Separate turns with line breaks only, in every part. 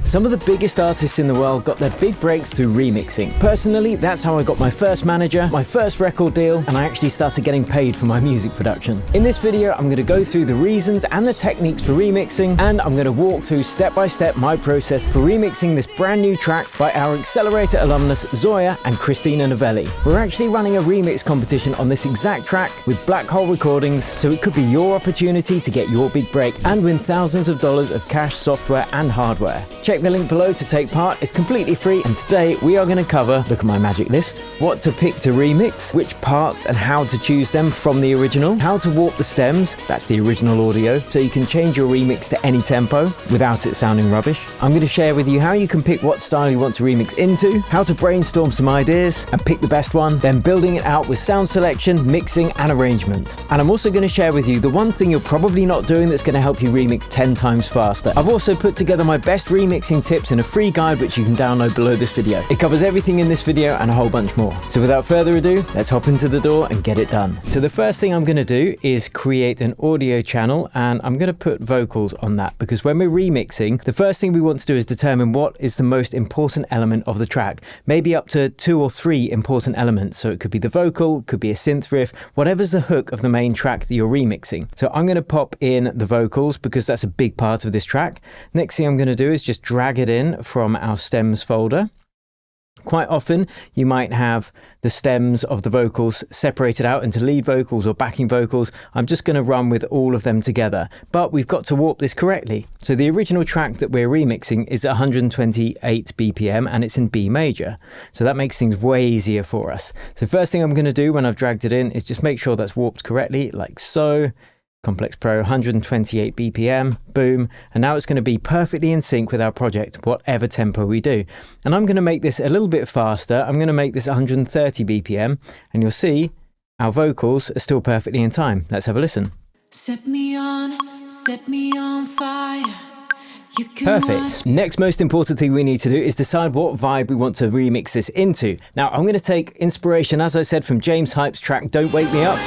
Some of the biggest artists in the world got their big breaks through remixing. Personally, that's how I got my first manager, my first record deal, and I actually started getting paid for my music production. In this video, I'm going to go through the reasons and the techniques for remixing, and I'm going to walk through step by step my process for remixing this brand new track by our Accelerator alumnus Zoya and Christina Novelli. We're actually running a remix competition on this exact track with Black Hole Recordings, so it could be your opportunity to get your big break and win thousands of dollars of cash, software and hardware. Check the link below to take part. It's completely free, and today we are going to cover, look at my magic list, what to pick to remix, which parts and how to choose them from the original, how to warp the stems, that's the original audio, so you can change your remix to any tempo without it sounding rubbish. I'm going to share with you how you can pick what style you want to remix into, how to brainstorm some ideas and pick the best one, then building it out with sound selection, mixing and arrangement. And I'm also going to share with you the one thing you're probably not doing that's going to help you remix 10 times faster. I've also put together my best remixing tips in a free guide which you can download below this video. It covers everything in this video and a whole bunch more. So without further ado, let's hop into the door and get it done. So the first thing I'm going to do is create an audio channel, and I'm going to put vocals on that because when we're remixing, the first thing we want to do is determine what is the most important element of the track. Maybe up to 2 or 3 important elements. So it could be the vocal, could be a synth riff, whatever's the hook of the main track that you're remixing. So I'm going to pop in the vocals because that's a big part of this track. Next thing I'm going to do is just drag it in from our stems folder. Quite often you might have the stems of the vocals separated out into lead vocals or backing vocals. I'm just going to run with all of them together, but we've got to warp this correctly. So the original track that we're remixing is 128 BPM and it's in B major. So that makes things way easier for us. So first thing I'm going to do when I've dragged it in is just make sure that's warped correctly, like so. Complex Pro, 128 BPM, boom. And now it's going to be perfectly in sync with our project, whatever tempo we do. And I'm going to make this a little bit faster. I'm going to make this 130 BPM, and you'll see our vocals are still perfectly in time. Let's have a listen. Set me on fire. Perfect. Next most important thing we need to do is decide what vibe we want to remix this into. Now I'm going to take inspiration, as I said, from James Hype's track Don't Wake Me Up,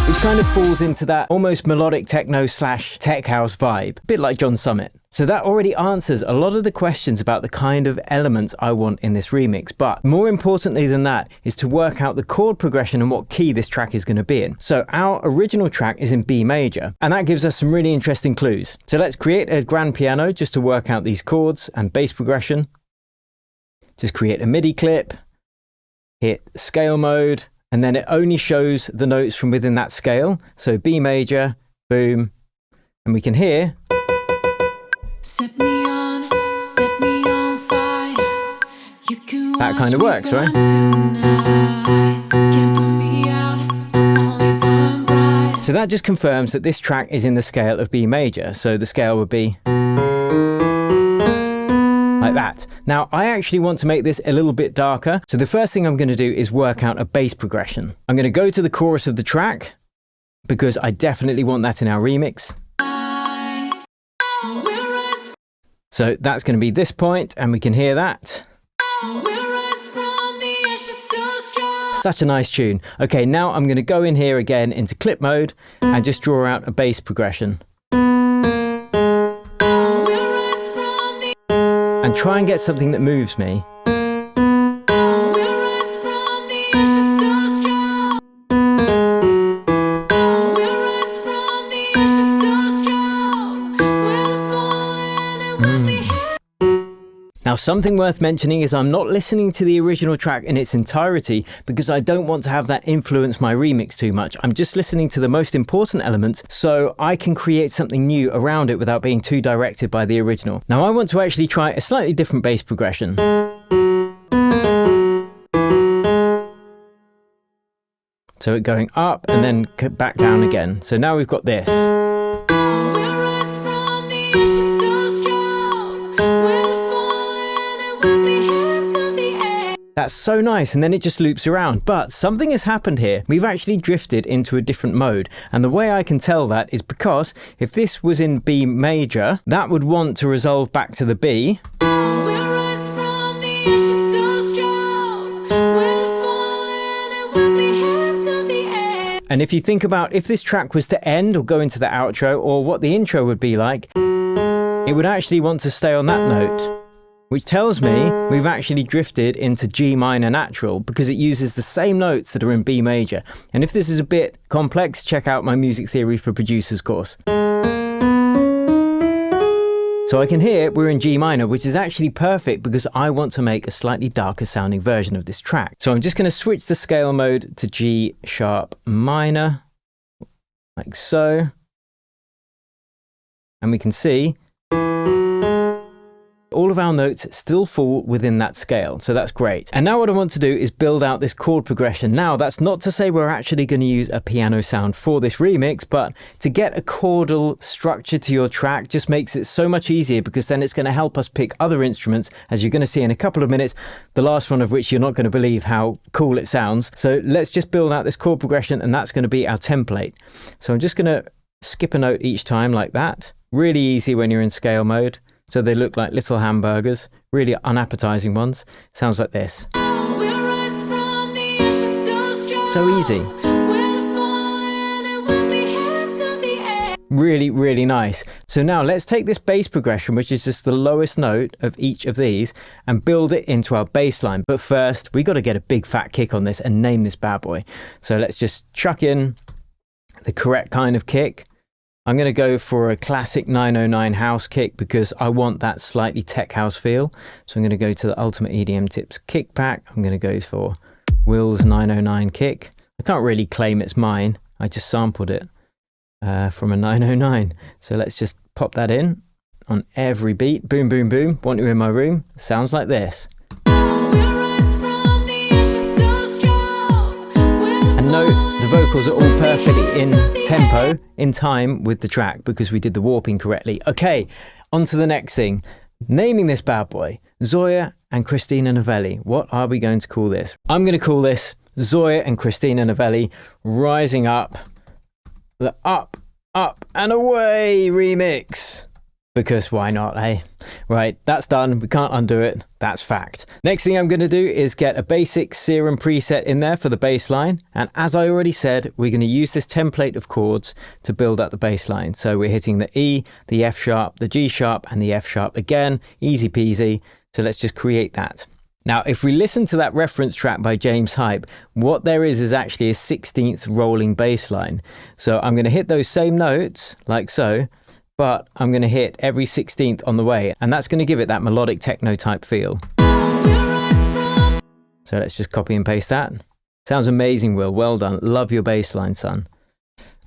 which kind of falls into that almost melodic techno / tech house vibe, a bit like John Summit. So that already answers a lot of the questions about the kind of elements I want in this remix. But more importantly than that is to work out the chord progression and what key this track is going to be in. So our original track is in B major, and that gives us some really interesting clues. So let's create a grand piano just to work out these chords and bass progression. Just create a MIDI clip, hit scale mode, and then it only shows the notes from within that scale. So B major, boom, and we can hear. Set me on fire. That kind of works, right? So that just confirms that this track is in the scale of B major. So the scale would be like that. Now, I actually want to make this a little bit darker. So the first thing I'm going to do is work out a bass progression. I'm going to go to the chorus of the track because I definitely want that in our remix. So that's going to be this point, and we can hear that. Such a nice tune. Okay, now I'm going to go in here again into clip mode and just draw out a bass progression. And try and get something that moves me. Now, something worth mentioning is I'm not listening to the original track in its entirety because I don't want to have that influence my remix too much. I'm just listening to the most important elements so I can create something new around it without being too directed by the original. Now, I want to actually try a slightly different bass progression. So it going up and then back down again. So now we've got this. That's so nice, and then it just loops around. But something has happened here. We've actually drifted into a different mode. And the way I can tell that is because if this was in B major, that would want to resolve back to the B. And if you think about if this track was to end or go into the outro, or what the intro would be like, it would actually want to stay on that note, which tells me we've actually drifted into G minor natural because it uses the same notes that are in B major. And if this is a bit complex, check out my Music Theory for Producers course. So I can hear we're in G minor, which is actually perfect because I want to make a slightly darker sounding version of this track. So I'm just going to switch the scale mode to G sharp minor, like so. And we can see all of our notes still fall within that scale, so that's great. And now what I want to do is build out this chord progression. Now, that's not to say we're actually going to use a piano sound for this remix, but to get a chordal structure to your track just makes it so much easier because then it's going to help us pick other instruments, as you're going to see in a couple of minutes, the last one of which you're not going to believe how cool it sounds. So let's just build out this chord progression, and that's going to be our template. So I'm just going to skip a note each time like that. Really easy when you're in scale mode. So they look like little hamburgers, really unappetizing ones. Sounds like this. So easy. Really, really nice. So now let's take this bass progression, which is just the lowest note of each of these, and build it into our bass line. But first, we got to get a big fat kick on this and name this bad boy. So let's just chuck in the correct kind of kick. I'm going to go for a classic 909 house kick because I want that slightly tech house feel. So I'm going to go to the Ultimate EDM Tips kick pack. I'm going to go for Will's 909 kick. I can't really claim it's mine. I just sampled it from a 909. So let's just pop that in on every beat. Boom, boom, boom. Want You in My Room. Sounds like this. And note, the vocals are all perfectly in tempo, in time with the track because we did the warping correctly. Okay, on to the next thing. Naming this bad boy, Zoya and Christina Novelli. What are we going to call this? I'm going to call this Zoya and Christina Novelli Rising Up, the Up, Up and Away remix. Because why not, eh? Right, that's done. We can't undo it. That's fact. Next thing I'm going to do is get a basic Serum preset in there for the bass line. And as I already said, we're going to use this template of chords to build up the bass line. So we're hitting the E, the F sharp, the G sharp, and the F sharp again. Easy peasy. So let's just create that. Now, if we listen to that reference track by James Hype, what there is actually a 16th rolling bass line. So I'm going to hit those same notes like so, but I'm going to hit every 16th on the way, and that's going to give it that melodic techno type feel. So let's just copy and paste that. Sounds amazing, Will. Well done. Love your bass line, son.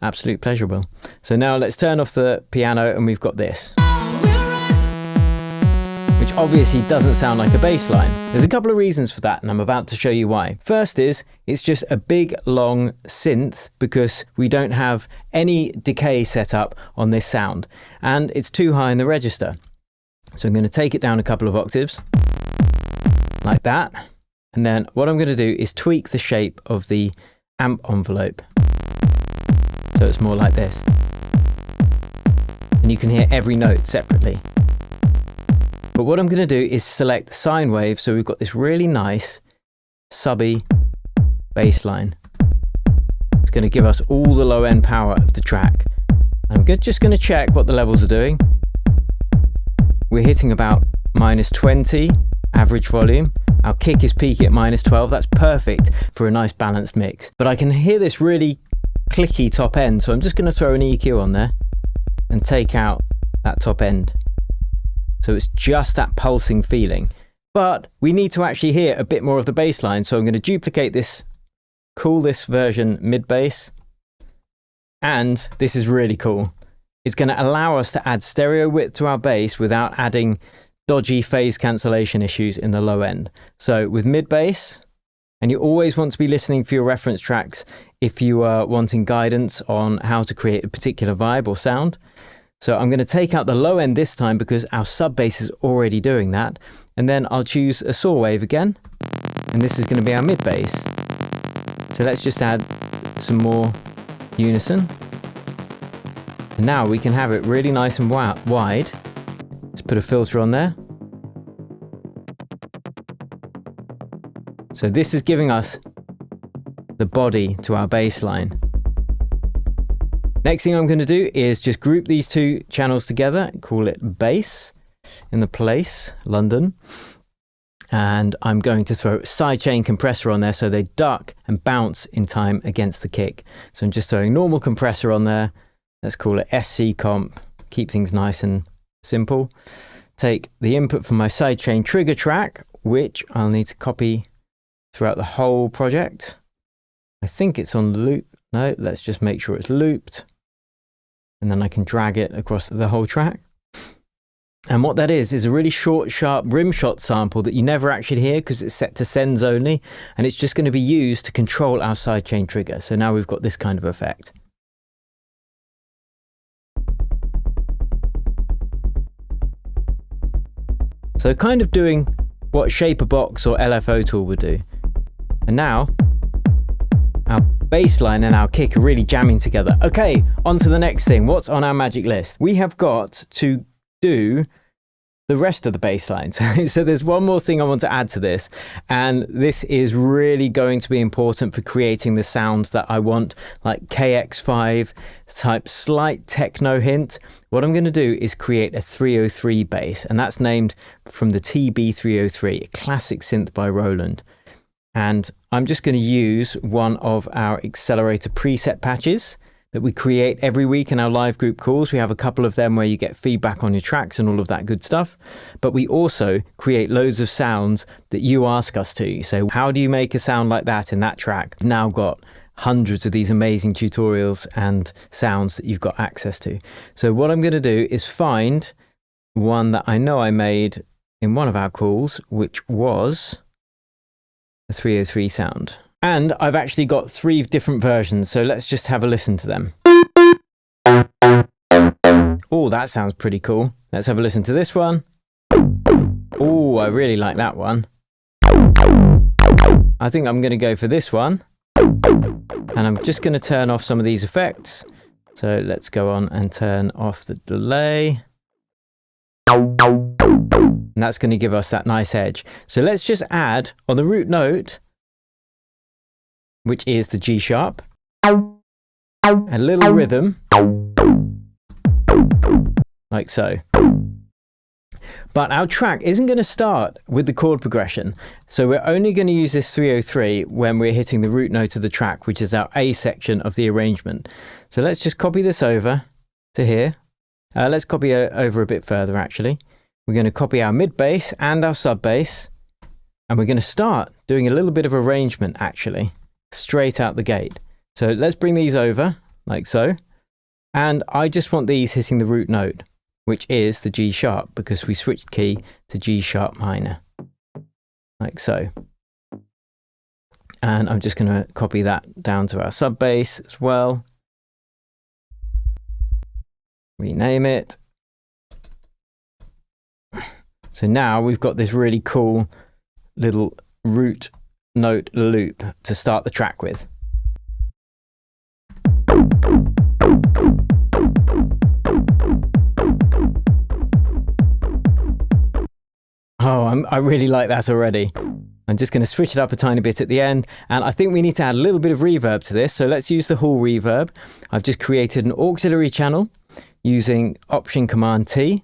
Absolute pleasure, Will. So now let's turn off the piano and we've got this, which obviously doesn't sound like a bass line. There's a couple of reasons for that, and I'm about to show you why. First is, it's just a big, long synth because we don't have any decay set up on this sound, and it's too high in the register. So I'm going to take it down a couple of octaves, like that, and then what I'm going to do is tweak the shape of the amp envelope. So it's more like this. And you can hear every note separately. But what I'm going to do is select sine wave, so we've got this really nice subby bass line. It's going to give us all the low end power of the track. I'm just going to check what the levels are doing. We're hitting about -20 average volume. Our kick is peaking at -12. That's perfect for a nice balanced mix. But I can hear this really clicky top end, so I'm just going to throw an EQ on there and take out that top end. So it's just that pulsing feeling. But we need to actually hear a bit more of the bass line. So I'm going to duplicate this, call this version mid bass. And this is really cool. It's going to allow us to add stereo width to our bass without adding dodgy phase cancellation issues in the low end. So with mid bass, and you always want to be listening for your reference tracks if you are wanting guidance on how to create a particular vibe or sound. So I'm going to take out the low end this time because our sub bass is already doing that. And then I'll choose a saw wave again. And this is going to be our mid bass. So let's just add some more unison. And now we can have it really nice and wide. Let's put a filter on there. So this is giving us the body to our bass line. Next thing I'm going to do is just group these two channels together, call it bass in the place, London. And I'm going to throw sidechain compressor on there so they duck and bounce in time against the kick. So I'm just throwing normal compressor on there. Let's call it SC comp, keep things nice and simple. Take the input from my sidechain trigger track, which I'll need to copy throughout the whole project. I think it's on loop. No, let's just make sure it's looped. And then I can drag it across the whole track. And what that is a really short, sharp rim shot sample that you never actually hear because it's set to sends only. And it's just going to be used to control our sidechain trigger. So now we've got this kind of effect. So kind of doing what Shaper Box or LFO Tool would do. And now our bass line and our kick are really jamming together. Okay, on to the next thing. What's on our magic list? We have got to do the rest of the bass lines. So there's one more thing I want to add to this, and this is really going to be important for creating the sounds that I want, like KX5 type slight techno hint. What I'm going to do is create a 303 bass, and that's named from the TB303, a classic synth by Roland. And I'm just going to use one of our accelerator preset patches that we create every week in our live group calls. We have a couple of them where you get feedback on your tracks and all of that good stuff. But we also create loads of sounds that you ask us to. You say, how do you make a sound like that in that track? We've now got hundreds of these amazing tutorials and sounds that you've got access to. So what I'm going to do is find one that I know I made in one of our calls, which was a 303 sound. And I've actually got 3 different versions, so let's just have a listen to them. Oh, that sounds pretty cool. Let's have a listen to this one. Oh, I really like that one. I think I'm going to go for this one. And I'm just going to turn off some of these effects. So let's go on and turn off the delay. And that's going to give us that nice edge. So let's just add on the root note, which is the G sharp, a little rhythm, like so. But our track isn't going to start with the chord progression. So we're only going to use this 303 when we're hitting the root note of the track, which is our A section of the arrangement. So let's just copy this over to here. Let's copy it over a bit further, actually. We're going to copy our mid bass and our sub bass, and we're going to start doing a little bit of arrangement, actually, straight out the gate. So let's bring these over like so. And I just want these hitting the root note, which is the G sharp, because we switched key to G sharp minor, like so. And I'm just going to copy that down to our sub bass as well. Rename it. So now we've got this really cool little root note loop to start the track with. Oh, I really like that already. I'm just going to switch it up a tiny bit at the end, and I think we need to add a little bit of reverb to this, so let's use the Hall reverb. I've just created an auxiliary channel using Option Command T.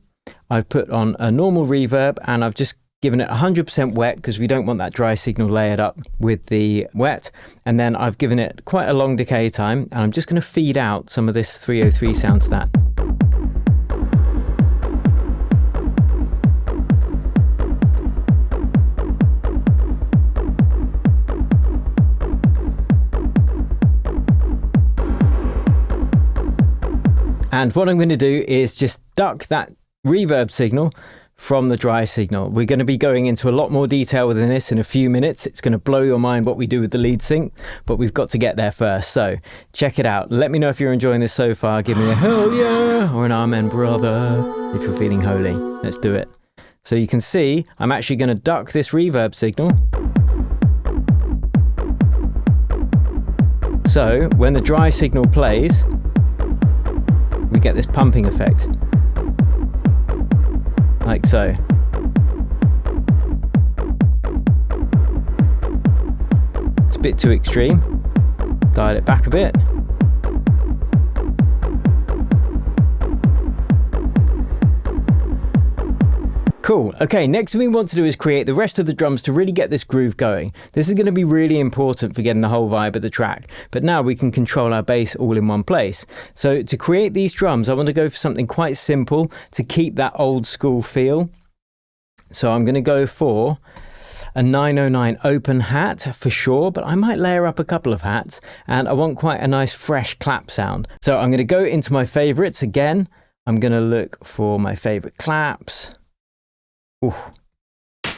I've put on a normal reverb, and I've just given it 100% wet because we don't want that dry signal layered up with the wet. And then I've given it quite a long decay time, and I'm just going to feed out some of this 303 sound to that. And what I'm going to do is just duck that reverb signal from the dry signal. We're going to be going into a lot more detail within this in a few minutes. It's going to blow your mind what we do with the lead sync, but we've got to get there first. So check it out. Let me know if you're enjoying this so far. Give me a hell yeah or an amen brother if you're feeling holy. Let's do it. So you can see I'm actually going to duck this reverb signal. So when the dry signal plays, we get this pumping effect. Like so. It's a bit too extreme. Dial it back a bit. Cool. Okay, next thing we want to do is create the rest of the drums to really get this groove going. This is going to be really important for getting the whole vibe of the track, but now we can control our bass all in one place. So to create these drums, I want to go for something quite simple to keep that old school feel. So I'm going to go for a 909 open hat for sure, but I might layer up a couple of hats, and I want quite a nice fresh clap sound. So I'm going to go into my favorites again. I'm going to look for my favorite claps. Ooh.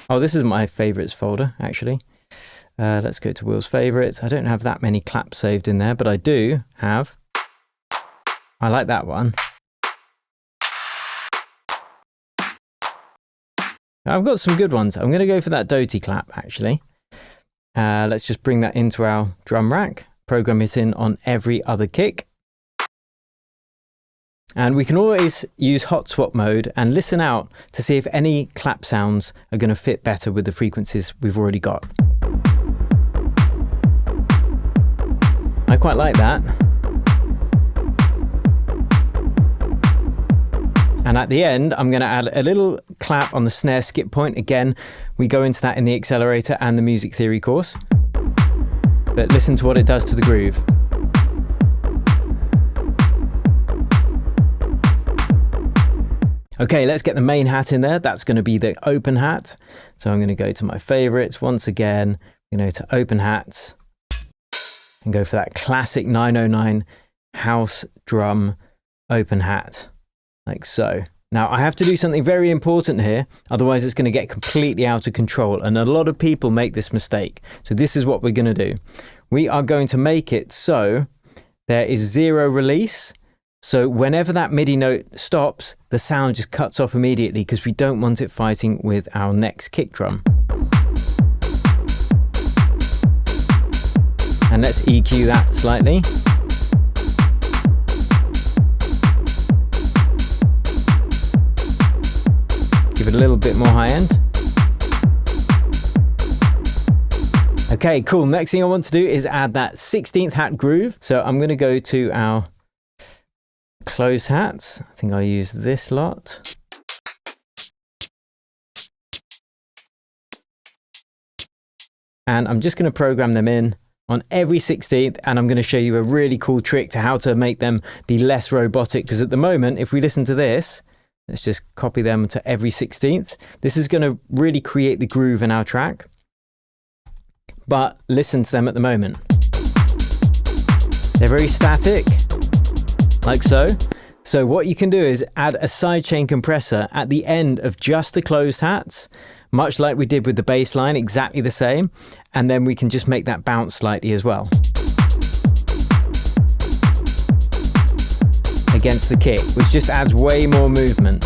Oh, this is my favorites folder, actually. Let's go to Will's favorites. I don't have that many claps saved in there, but I do have. I like that one. I've got some good ones. I'm going to go for that Doty clap, actually. Let's just bring that into our drum rack. Program it in on every other kick. And we can always use hot swap mode and listen out to see if any clap sounds are going to fit better with the frequencies we've already got. I quite like that. And at the end, I'm going to add a little clap on the snare skip point. Again, we go into that in the accelerator and the music theory course. But listen to what it does to the groove. Okay, let's get the main hat in there. That's going to be the open hat. So I'm going to go to my favorites once again, to open hats and go for that classic 909 house drum open hat, like so. Now I have to do something very important here, otherwise it's going to get completely out of control. And a lot of people make this mistake. So this is what we're going to do. We are going to make it so there is zero release. So whenever that MIDI note stops, the sound just cuts off immediately because we don't want it fighting with our next kick drum. And let's EQ that slightly. Give it a little bit more high end. Okay, cool. Next thing I want to do is add that 16th hat groove. So I'm going to go to our closed hats. I think I'll use this lot. And I'm just going to program them in on every 16th, and I'm going to show you a really cool trick to how to make them be less robotic, because at the moment, if we listen to this, let's just copy them to every 16th. This is going to really create the groove in our track. But listen to them at the moment. They're very static. Like so. So what you can do is add a sidechain compressor at the end of just the closed hats, much like we did with the bass line, exactly the same. And then we can just make that bounce slightly as well. Against the kick, which just adds way more movement.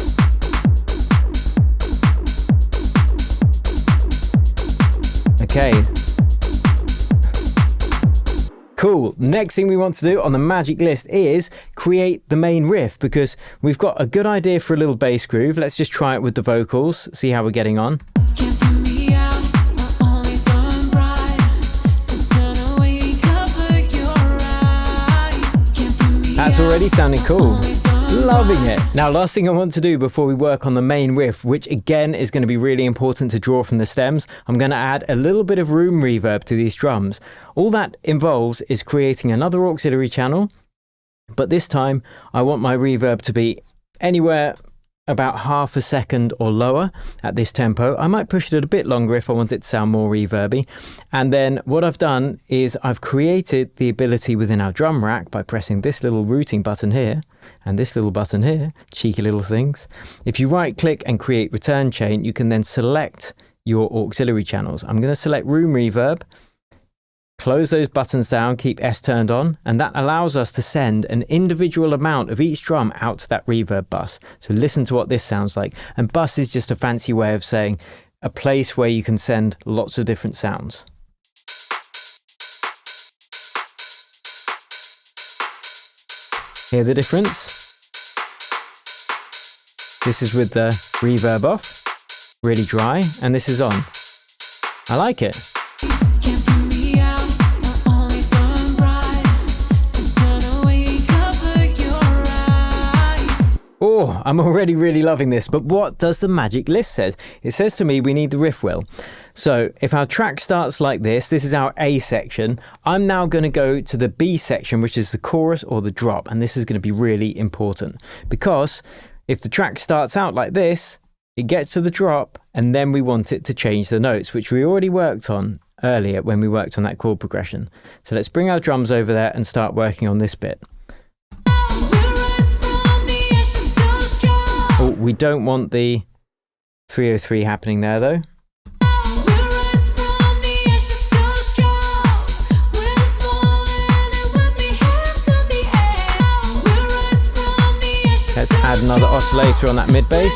Okay. Cool. Next thing we want to do on the magic list is create the main riff, because we've got a good idea for a little bass groove. Let's just try it with the vocals, see how we're getting on. That's already sounding cool. Loving it. Now, last thing I want to do before we work on the main riff, which again is going to be really important to draw from the stems, I'm going to add a little bit of room reverb to these drums. All that involves is creating another auxiliary channel, but this time I want my reverb to be anywhere about half a second or lower at this tempo. I might push it a bit longer if I want it to sound more reverby. And then what I've done is I've created the ability within our drum rack by pressing this little routing button here and this little button here, cheeky little things. If you right click and create return chain, you can then select your auxiliary channels. I'm going to select room reverb, close those buttons down, keep S turned on, and that allows us to send an individual amount of each drum out to that reverb bus. So listen to what this sounds like. And bus is just a fancy way of saying a place where you can send lots of different sounds. Hear the difference? This is with the reverb off, really dry, and this is on. I like it. Oh, I'm already really loving this, but what does the magic list says? It says to me we need the riff wheel. So if our track starts like this is our A section. I'm now going to go to the B section, which is the chorus or the drop. And this is going to be really important because if the track starts out like this, it gets to the drop and then we want it to change the notes, which we already worked on earlier when we worked on that chord progression. So let's bring our drums over there and start working on this bit. Oh, we don't want the 303 happening there though. Let's add another oscillator on that mid bass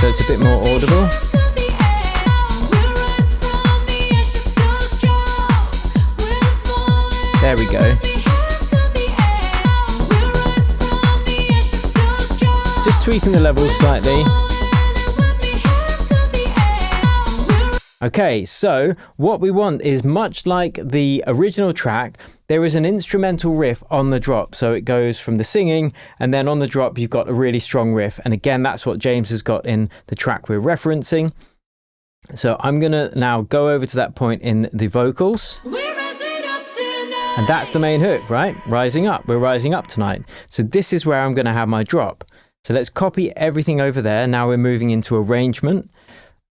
so it's a bit more audible. There we go. Just tweaking the levels slightly. Okay, so what we want is much like the original track, there is an instrumental riff on the drop. So it goes from the singing and then on the drop you've got a really strong riff. And again, that's what James has got in the track we're referencing. So I'm gonna now go over to that point in the vocals. And that's the main hook, right? Rising up, we're rising up tonight. So this is where I'm gonna have my drop. So let's copy everything over there. Now we're moving into arrangement.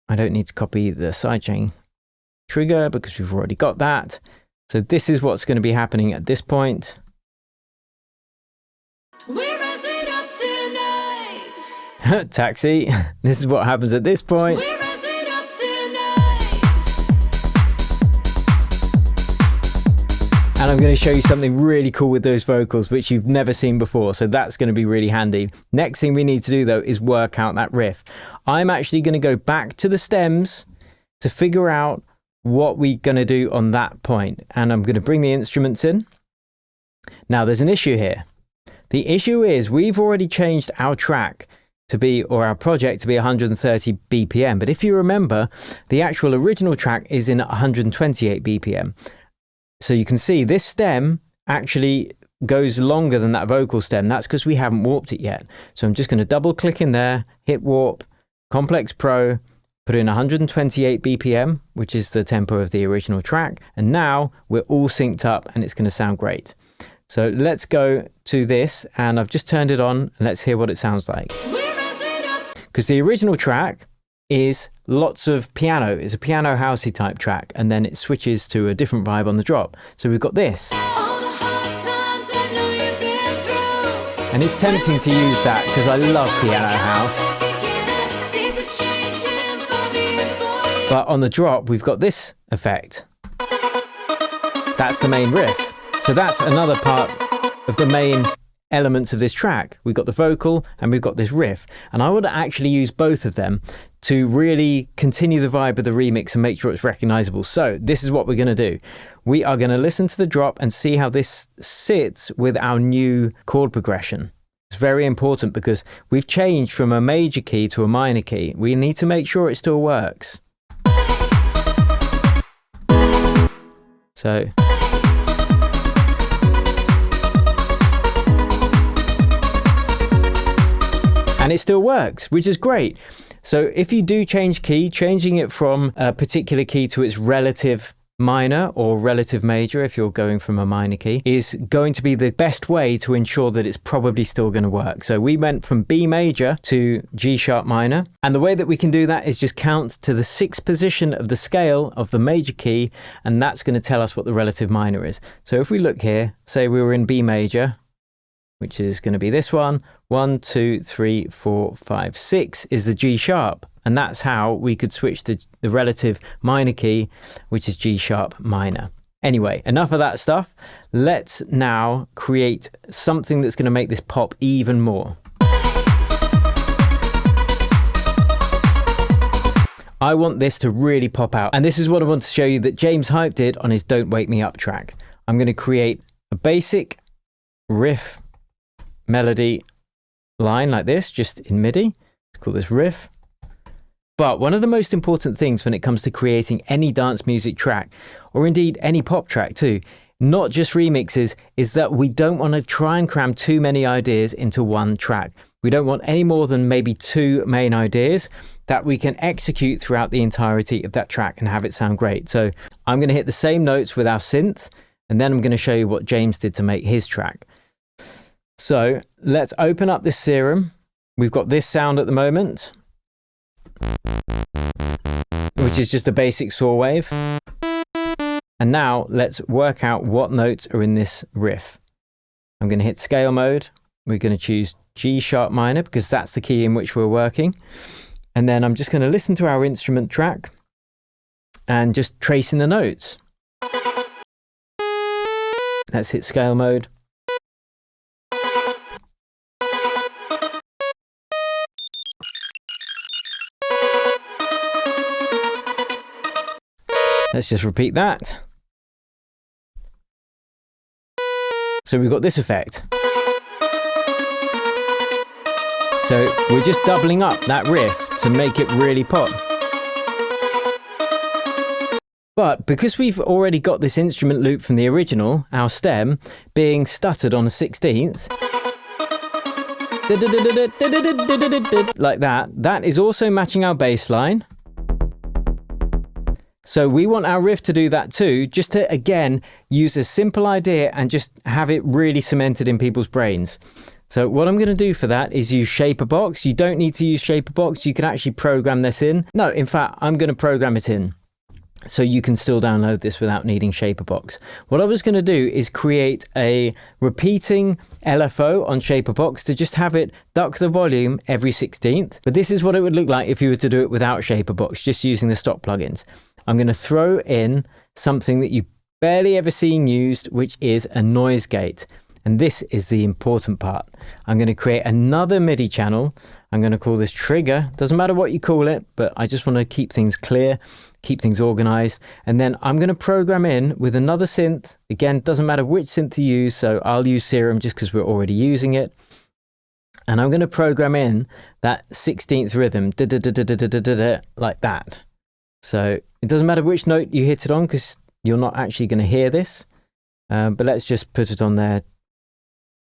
I don't need to copy the sidechain trigger because we've already got that. So this is what's going to be happening at this point. We're rising up tonight. Taxi. This is what happens at this point. We're rising up tonight. And I'm going to show you something really cool with those vocals, which you've never seen before. So that's going to be really handy. Next thing we need to do though is work out that riff. I'm actually going to go back to the stems to figure out what we're going to do on that point. And I'm going to bring the instruments in. Now there's an issue here. The issue is we've already changed our track to be, or our project to be 130 BPM. But if you remember, the actual original track is in 128 BPM. So you can see this stem actually goes longer than that vocal stem. That's because we haven't warped it yet. So I'm just going to double click in there, hit warp, Complex Pro, put in 128 BPM, which is the tempo of the original track. And now we're all synced up and it's going to sound great. So let's go to this and I've just turned it on and let's hear what it sounds like. Because the original track is lots of piano. It's a piano housey type track and then it switches to a different vibe on the drop. So we've got this. And it's tempting to use that because I love piano house. But on the drop, we've got this effect. That's the main riff. So that's another part of the main elements of this track. We've got the vocal and we've got this riff. And I would actually use both of them to really continue the vibe of the remix and make sure it's recognizable. So this is what we're going to do. We are going to listen to the drop and see how this sits with our new chord progression. It's very important because we've changed from a major key to a minor key. We need to make sure it still works. So and it still works, which is great. So if you do change key, changing it from a particular key to its relative minor or relative major, if you're going from a minor key, is going to be the best way to ensure that it's probably still going to work. So we went from B major to G sharp minor. And the way that we can do that is just count to the 6th position of the scale of the major key. And that's going to tell us what the relative minor is. So if we look here, say we were in B major, which is going to be this one. 1, 2, 3, 4, 5, 6 is the G sharp. And that's how we could switch the relative minor key, which is G sharp minor. Anyway, enough of that stuff. Let's now create something that's going to make this pop even more. I want this to really pop out. And this is what I want to show you that James Hype did on his Don't Wake Me Up track. I'm going to create a basic riff melody line like this, just in MIDI. Let's call this riff. But one of the most important things when it comes to creating any dance music track, or indeed any pop track too, not just remixes, is that we don't want to try and cram too many ideas into one track. We don't want any more than maybe 2 main ideas that we can execute throughout the entirety of that track and have it sound great. So I'm going to hit the same notes with our synth, and then I'm going to show you what James did to make his track. So let's open up this serum. We've got this sound at the moment, which is just a basic saw wave. And now let's work out what notes are in this riff. I'm going to hit scale mode. We're going to choose G sharp minor because that's the key in which we're working. And then I'm just going to listen to our instrument track and just tracing the notes. Let's hit scale mode. Let's just repeat that. So we've got this effect. So we're just doubling up that riff to make it really pop. But because we've already got this instrument loop from the original, our stem, being stuttered on a 16th, like that, that is also matching our bass line. So we want our riff to do that too, just to, again, use a simple idea and just have it really cemented in people's brains. So what I'm going to do for that is use Shaperbox. You don't need to use Shaperbox. You can actually program this in. No, in fact, I'm going to program it in. So you can still download this without needing Shaperbox. What I was going to do is create a repeating LFO on Shaperbox to just have it duck the volume every 16th. But this is what it would look like if you were to do it without Shaperbox, just using the stock plugins. I'm going to throw in something that you've barely ever seen used, which is a noise gate. And this is the important part. I'm going to create another MIDI channel. I'm going to call this trigger. Doesn't matter what you call it, but I just want to keep things clear, keep things organized. And then I'm going to program in with another synth. Again, doesn't matter which synth to use. So I'll use Serum just because we're already using it. And I'm going to program in that 16th rhythm, like that. So it doesn't matter which note you hit it on because you're not actually going to hear this. But let's just put it on there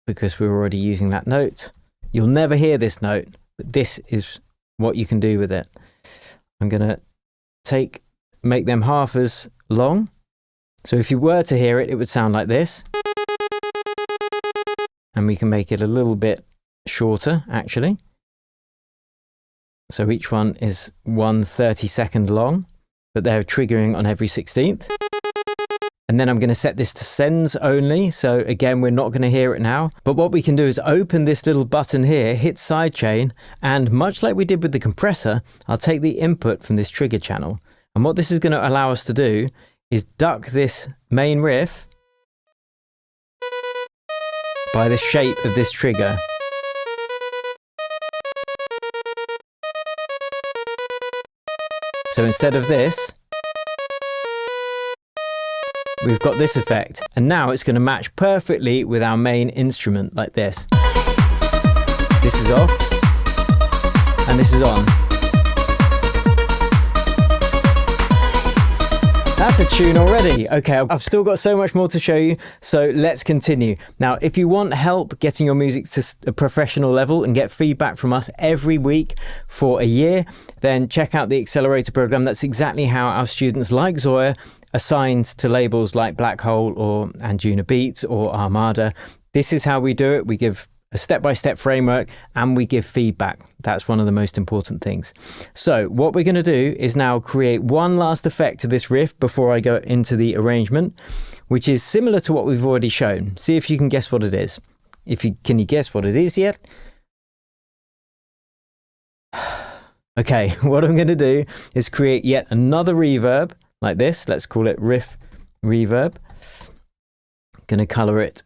because we're already using that note. You'll never hear this note, but this is what you can do with it. I'm going to make them half as long. So if you were to hear it, it would sound like this. And we can make it a little bit shorter, actually. So each one is 1 30-second long, but they're triggering on every 16th. And then I'm going to set this to sends only. So again, we're not going to hear it now. But what we can do is open this little button here, hit Sidechain, and much like we did with the compressor, I'll take the input from this trigger channel. And what this is going to allow us to do is duck this main riff by the shape of this trigger. So instead of this, we've got this effect. And now it's going to match perfectly with our main instrument like this. This is off, and this is on. That's a tune already. Okay, I've still got so much more to show you, so let's continue. Now, if you want help getting your music to a professional level and get feedback from us every week for a year, then check out the Accelerator program. That's exactly how our students like Zoya assigned to labels like Black Hole or Anjuna Beats or Armada. This is how we do it. We give a step-by-step framework and we give feedback. That's one of the most important things. So what we're going to do is now create one last effect to this riff before I go into the arrangement, which is similar to what we've already shown. See if you can guess what it is. Can you guess what it is yet? Okay, what I'm going to do is create yet another reverb like this. Let's call it riff reverb. Going to color it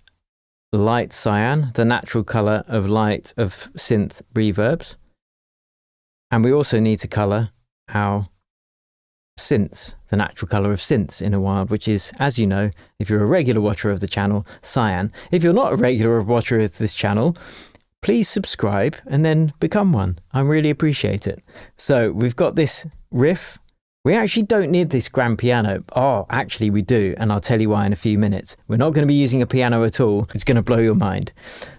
light cyan, the natural color of light of synth reverbs. And we also need to color our synths, the natural color of synths in a wild, which is, as you know, if you're a regular watcher of the channel, cyan. If you're not a regular watcher of this channel, please subscribe and then become one. I really appreciate it. So we've got this riff We actually don't need this grand piano. Oh, actually we do, and I'll tell you why in a few minutes. We're not going to be using a piano at all. It's going to blow your mind.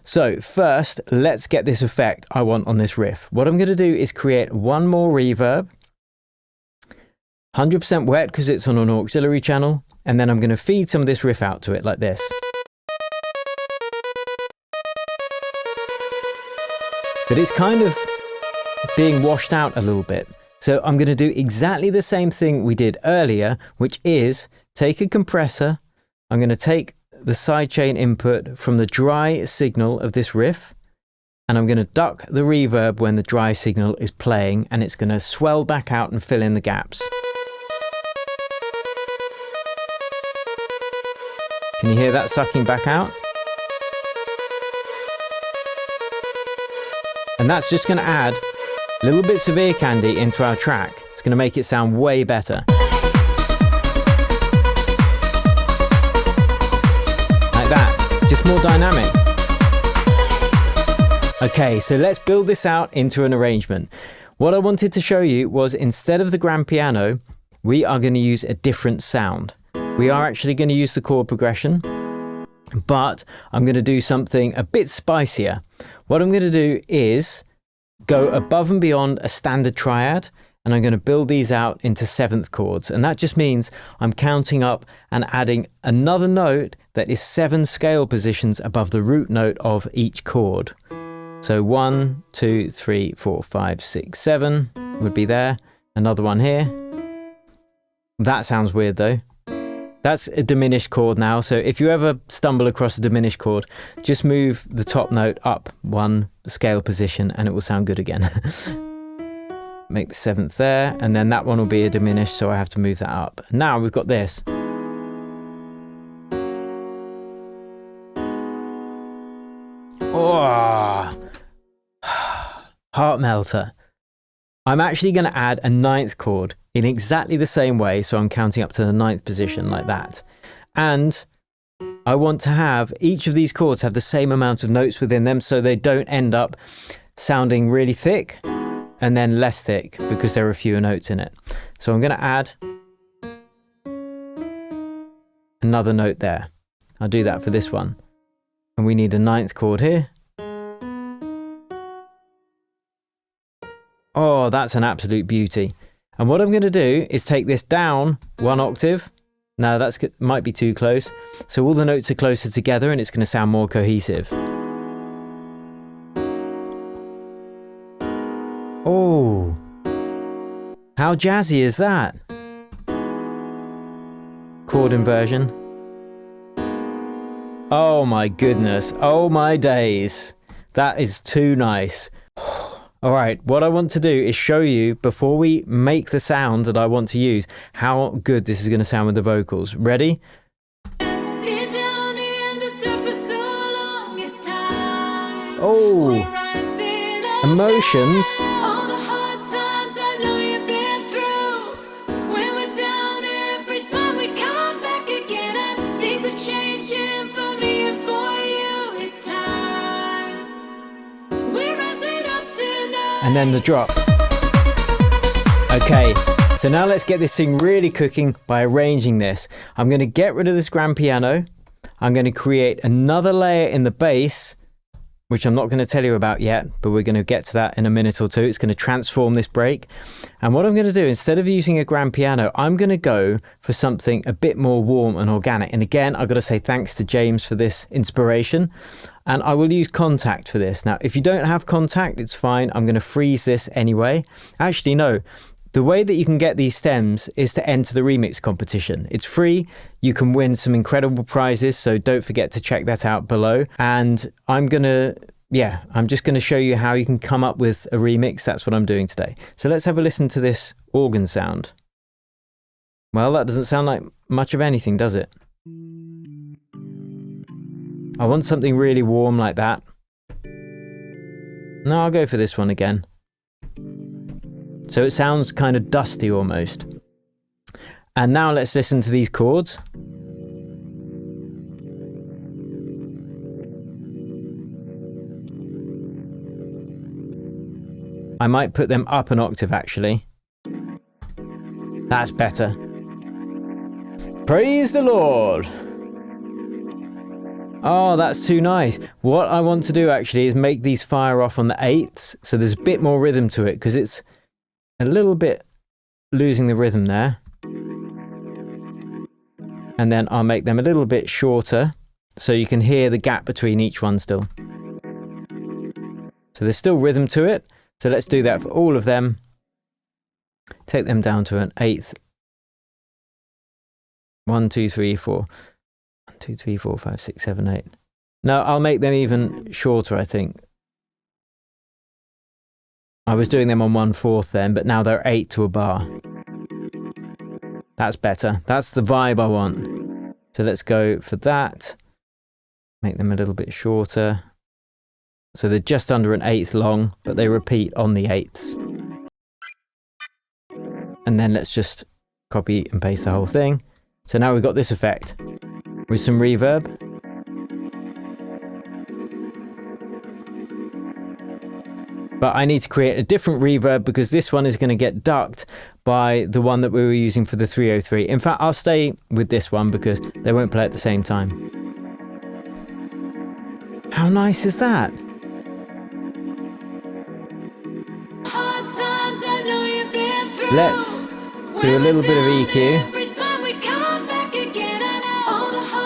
So first, let's get this effect I want on this riff. What I'm going to do is create one more reverb, 100% wet because it's on an auxiliary channel, and then I'm going to feed some of this riff out to it like this. But it's kind of being washed out a little bit. So I'm going to do exactly the same thing we did earlier, which is take a compressor. I'm going to take the sidechain input from the dry signal of this riff, and I'm going to duck the reverb when the dry signal is playing, and it's going to swell back out and fill in the gaps. Can you hear that sucking back out? And that's just going to add little bits of ear candy into our track. It's going to make it sound way better. Like that, just more dynamic. Okay, so let's build this out into an arrangement. What I wanted to show you was instead of the grand piano, we are going to use a different sound. We are actually going to use the chord progression, but I'm going to do something a bit spicier. What I'm going to do is go above and beyond a standard triad, and I'm going to build these out into seventh chords. And that just means I'm counting up and adding another note that is 7 scale positions above the root note of each chord. So 1, 2, 3, 4, 5, 6, 7 would be there. Another one here. That sounds weird though. That's a diminished chord now, so if you ever stumble across a diminished chord, just move the top note up 1 scale position and it will sound good again. Make the 7th there, and then that one will be a diminished, so I have to move that up. Now we've got this. Oh, heart melter. I'm actually going to add a 9th chord in exactly the same way, so I'm counting up to the 9th position like that. And I want to have each of these chords have the same amount of notes within them, so they don't end up sounding really thick and then less thick because there are fewer notes in it. So I'm going to add another note there. I'll do that for this one. And we need a 9th chord here. Oh, that's an absolute beauty. And what I'm going to do is take this down 1 octave. Now that's might be too close. So all the notes are closer together and it's going to sound more cohesive. Oh, how jazzy is that? Chord inversion. Oh my goodness. Oh my days. That is too nice. All right, what I want to do is show you, before we make the sound that I want to use, how good this is going to sound with the vocals. Ready? Oh, emotions. And then the drop. Okay, so now let's get this thing really cooking by arranging this. I'm going to get rid of this grand piano. I'm going to create another layer in the bass, which I'm not going to tell you about yet, but we're going to get to that in a minute or two. It's going to transform this break. And what I'm going to do, instead of using a grand piano, I'm going to go for something a bit more warm and organic. And again, I've got to say thanks to James for this inspiration. And I will use Contact for this. Now, if you don't have Contact, it's fine. I'm going to freeze this anyway. Actually, no. The way that you can get these stems is to enter the remix competition. It's free. You can win some incredible prizes, so don't forget to check that out below. And I'm just going to show you how you can come up with a remix. That's what I'm doing today. So let's have a listen to this organ sound. Well, that doesn't sound like much of anything, does it? I want something really warm like that. No, I'll go for this one again. So it sounds kind of dusty almost. And now let's listen to these chords. I might put them up an octave actually. That's better. Praise the Lord. Oh, that's too nice. What I want to do actually is make these fire off on the 8ths, so there's a bit more rhythm to it, because it's a little bit losing the rhythm there. And then I'll make them a little bit shorter, so you can hear the gap between each one still. So there's still rhythm to it. So let's do that for all of them. Take them down to an 8th. 1, 2, 3, 4. 1, 2, 3, 4, 5, 6, 7, 8. No, I'll make them even shorter, I think. I was doing them on 1/4 then, but now they're 8 to a bar. That's better. That's the vibe I want. So let's go for that. Make them a little bit shorter. So they're just under an 1/8 long, but they repeat on the 8ths. And then let's just copy and paste the whole thing. So now we've got this effect with some reverb. But I need to create a different reverb because this one is going to get ducked by the one that we were using for the 303. In fact, I'll stay with this one because they won't play at the same time. How nice is that? Let's do a little bit of EQ.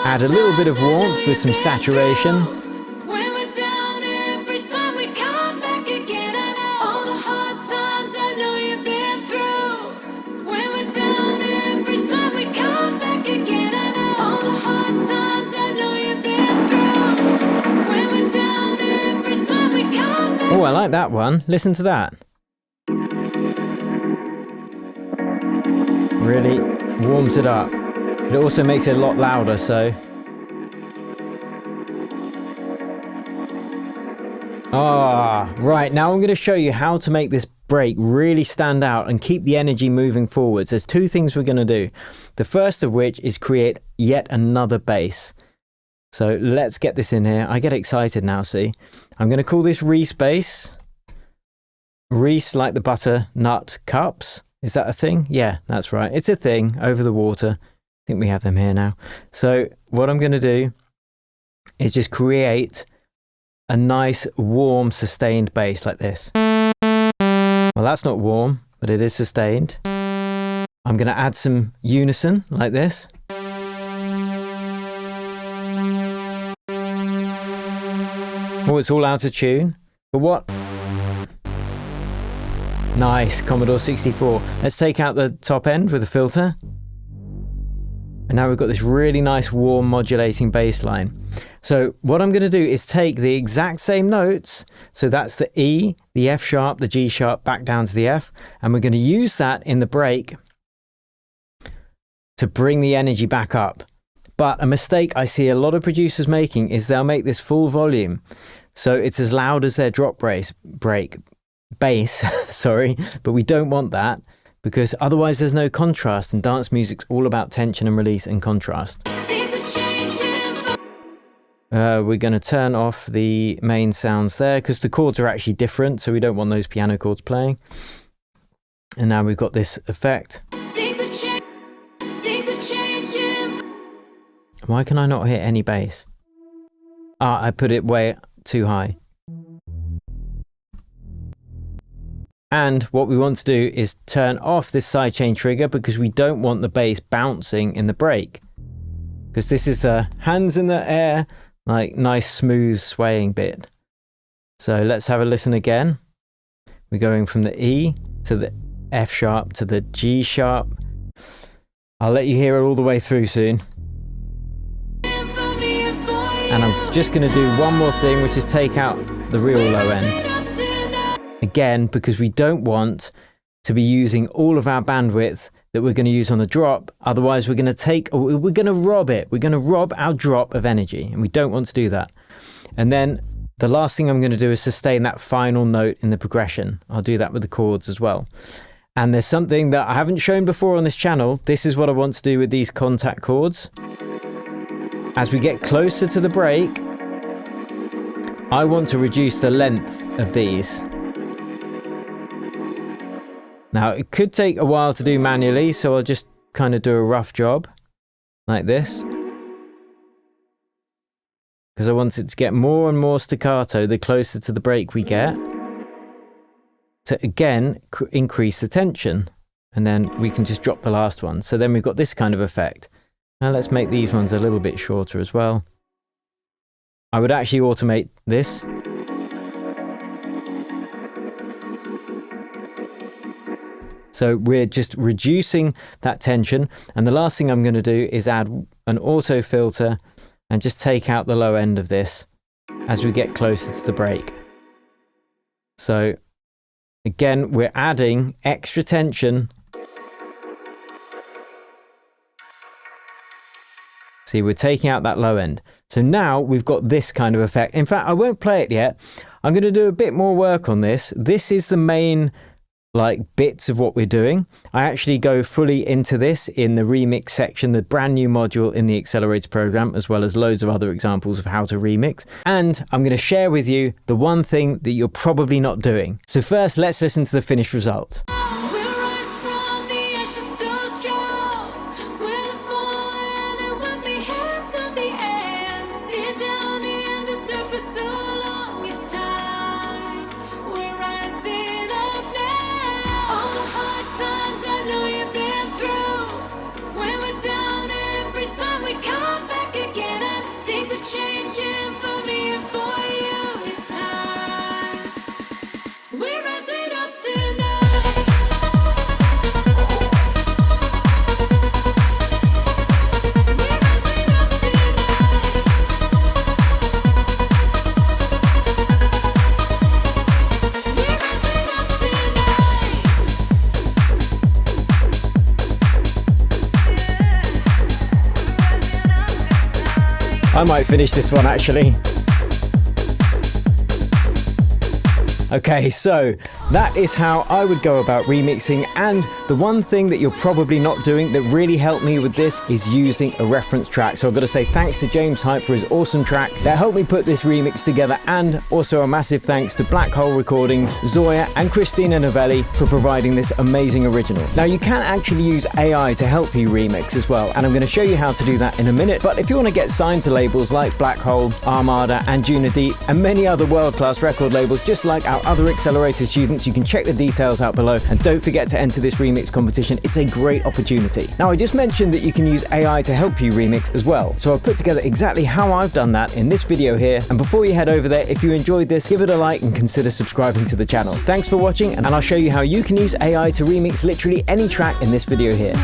Add a little bit of warmth with some saturation. Oh, I like that one. Listen to that. Really warms it up. It also makes it a lot louder, so. Ah, right. Now I'm going to show you how to make this break really stand out and keep the energy moving forwards. There's two things we're going to do. The first of which is create yet another bass. So let's get this in here. I get excited now, see. I'm going to call this Reese bass. Reese like the butternut cups. Is that a thing? Yeah, that's right. It's a thing over the water. I think we have them here now. So what I'm going to do is just create a nice warm sustained bass like this. Well, that's not warm, but it is sustained. I'm going to add some unison like this. Oh, it's all out of tune. But what? Nice, Commodore 64. Let's take out the top end with a filter. And now we've got this really nice warm modulating bass line. So what I'm going to do is take the exact same notes. So that's the E, the F sharp, the G sharp, back down to the F. And we're going to use that in the break to bring the energy back up. But a mistake I see a lot of producers making is they'll make this full volume. So it's as loud as their drop bass, sorry, but we don't want that because otherwise there's no contrast, and dance music's all about tension and release and contrast. We're going to turn off the main sounds there because the chords are actually different, so we don't want those piano chords playing. And now we've got this effect. Why can I not hear any bass? Ah, I put it way too high. And what we want to do is turn off this sidechain trigger because we don't want the bass bouncing in the break. Because this is the hands in the air, like nice smooth swaying bit. So let's have a listen again. We're going from the E to the F sharp to the G sharp. I'll let you hear it all the way through soon. And I'm just going to do one more thing, which is take out the real low end. Again, because we don't want to be using all of our bandwidth that we're going to use on the drop. Otherwise, we're going to rob it. We're going to rob our drop of energy, and we don't want to do that. And then the last thing I'm going to do is sustain that final note in the progression. I'll do that with the chords as well. And there's something that I haven't shown before on this channel. This is what I want to do with these contact chords. As we get closer to the break, I want to reduce the length of these. Now it could take a while to do manually, so I'll just kind of do a rough job like this, because I want it to get more and more staccato the closer to the break we get, to again increase the tension, and then we can just drop the last one. So then we've got this kind of effect. Now let's make these ones a little bit shorter as well. I would actually automate this. So we're just reducing that tension, and the last thing I'm going to do is add an auto filter and just take out the low end of this as we get closer to the break. So again, we're adding extra tension. See, we're taking out that low end. So now we've got this kind of effect. In fact, I won't play it yet. I'm going to do a bit more work on this. This is the main bits of what we're doing. I actually go fully into this in the remix section, the brand new module in the Accelerator program, as well as loads of other examples of how to remix. And I'm going to share with you the one thing that you're probably not doing. So first, let's listen to the finished result. I might finish this one actually. Okay, so that is how I would go about remixing, and the one thing that you're probably not doing that really helped me with this is using a reference track. So I've got to say thanks to James Hype for his awesome track that helped me put this remix together, and also a massive thanks to Black Hole Recordings, Zoya and Christina Novelli for providing this amazing original. Now you can actually use AI to help you remix as well, and I'm going to show you how to do that in a minute. But if you want to get signed to labels like Black Hole, Armada and Juna Deep and many other world-class record labels just like our other Accelerator students, you can check the details out below, and don't forget to enter this remix competition. It's a great opportunity. Now I just mentioned that you can use AI to help you remix as well, so I've put together exactly how I've done that in this video here. And before you head over there, if you enjoyed this, give it a like and consider subscribing to the channel. Thanks for watching, and I'll show you how you can use AI to remix literally any track in this video here.